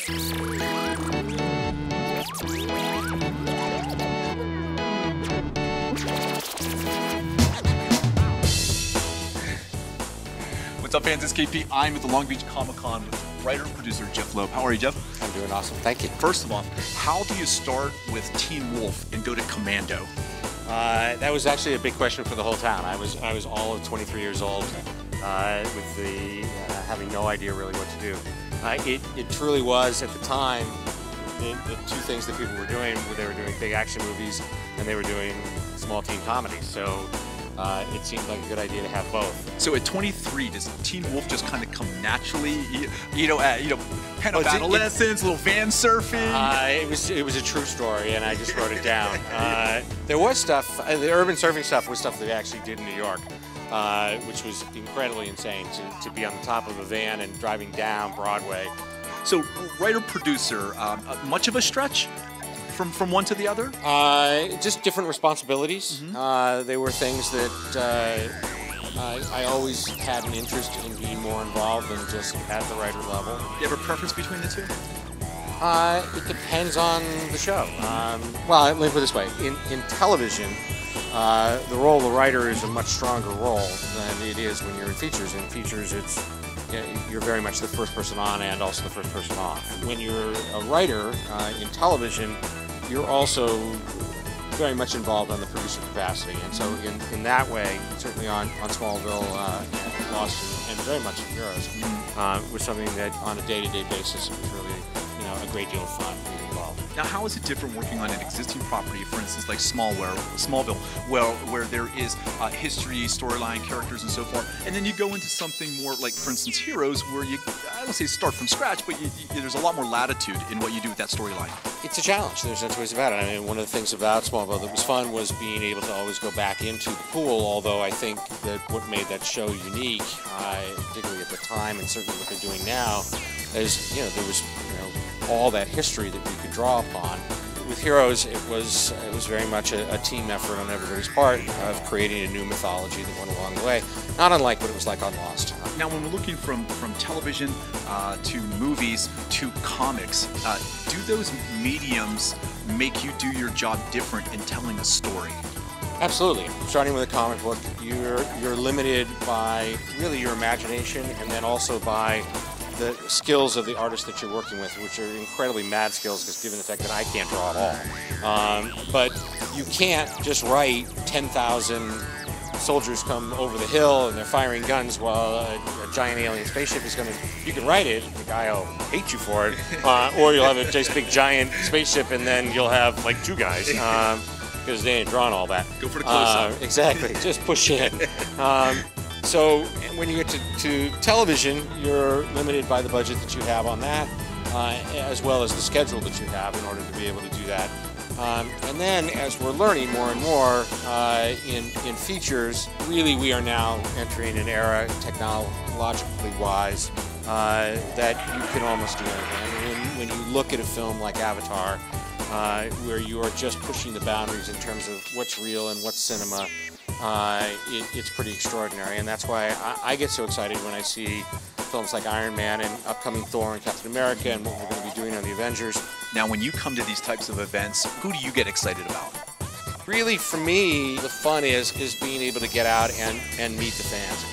What's up, fans? It's KP. I'm at the Long Beach Comic-Con with writer-producer Jeph Loeb. How are you, Jeph? I'm doing awesome, thank you. First of all, how do you start with Teen Wolf and go to Commando? That was actually a big question for the whole town. I was all of 23 years old with the having no idea really what to do. It truly was, at the time, the two things that people were doing. They were doing big action movies and they were doing small teen comedies. So it seemed like a good idea to have both. So at 23, does Teen Wolf just kind of come naturally? Kind of adolescence, little van surfing. It was a true story, and I just wrote it down. There was stuff. The urban surfing stuff was stuff that I actually did in New York, which was incredibly insane to be on the top of a van and driving down Broadway. So writer-producer, much of a stretch? From one to the other? Just different responsibilities. Mm-hmm. They were things that I always had an interest in being more involved than just at the writer level. Do you have a preference between the two? It depends on the show. Well, let me put it this way. In television, the role of the writer is a much stronger role than it is when you're in features. In features, you're very much the first person on and also the first person off. When you're a writer in television, you're also very much involved on the producer capacity. And so in that way, certainly on Smallville and Lost and very much in Heroes, was something that on a day-to-day basis was really a great deal of fun being involved. Now, how is it different working on an existing property, for instance, like Smallville, where there is history, storyline, characters, and so forth, and then you go into something more like, for instance, Heroes, where I don't say start from scratch, but there's a lot more latitude in what you do with that storyline. It's a challenge. There's no two ways about it. I mean, one of the things about Smallville that was fun was being able to always go back into the pool, although I think that what made that show unique, particularly at the time and certainly what they're doing now, is there was all that history that we could draw upon. With Heroes, it was very much a team effort on everybody's part of creating a new mythology that went along the way, not unlike what it was like on Lost. Now, when we're looking from television to movies to comics, do those mediums make you do your job different in telling a story? Absolutely. Starting with a comic book, you're limited by really your imagination and then also by the skills of the artist that you're working with, which are incredibly mad skills, because given the fact that I can't draw at all. But you can't just write 10,000 soldiers come over the hill and they're firing guns while a giant alien spaceship is coming. You can write it, the guy will hate you for it, or you'll have a just big giant spaceship and then you'll have like two guys, because they ain't drawn all that. Go for the close-up. Exactly, just push in. So when you get to television, you're limited by the budget that you have on that, as well as the schedule that you have in order to be able to do that. And then as we're learning more and more in features, really we are now entering an era, technologically wise, that you can almost do anything. And when you look at a film like Avatar, where you are just pushing the boundaries in terms of what's real and what's cinema, it's pretty extraordinary, and that's why I get so excited when I see films like Iron Man and upcoming Thor and Captain America and what we're going to be doing on the Avengers. Now, when you come to these types of events, who do you get excited about? Really, for me, the fun is being able to get out and meet the fans.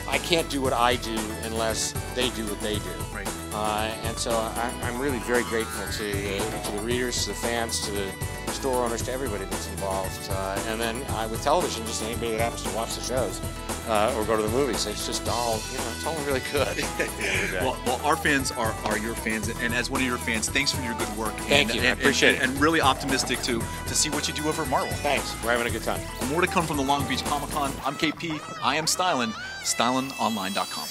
I can't do what I do unless they do what they do. Right. And so I'm really very grateful to the readers, to the fans, to the store owners, to everybody that's involved. And then with television, just anybody that happens to watch the shows or go to the movies. It's just all, it's all really good. Well, our fans are your fans, and as one of your fans, thanks for your good work. Thank you, I appreciate it. And really optimistic to see what you do over at Marvel. Thanks, we're having a good time. More to come from the Long Beach Comic-Con. I'm KP, I am Stylin, StylinOnline.com.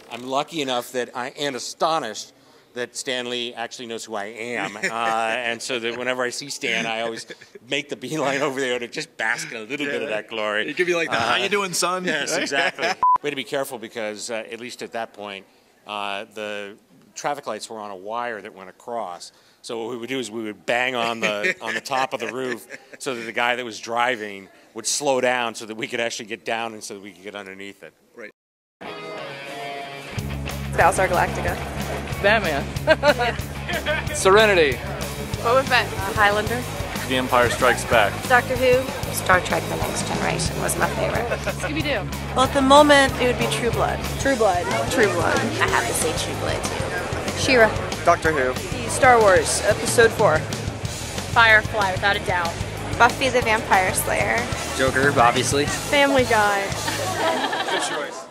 I'm lucky enough and astonished that Stan Lee actually knows who I am, and so that whenever I see Stan, I always make the beeline over there to just bask in a little bit of that glory. It could be like, how you doing, son? Yes, exactly. We had to be careful because, at least at that point, the traffic lights were on a wire that went across. So what we would do is we would bang on the top of the roof so that the guy that was driving would slow down so that we could actually get down and so that we could get underneath it. Right. Battlestar Galactica. Batman. Serenity. Boba Fett. Highlander. The Empire Strikes Back. Doctor Who. Star Trek: The Next Generation was my favorite. Scooby-Doo. Well, at the moment, it would be True Blood. True Blood. True Blood. I have to say True Blood too. She-Ra. Doctor Who. Star Wars, Episode 4. Firefly, without a doubt. Buffy the Vampire Slayer. Joker, obviously. Family Guy. Good choice.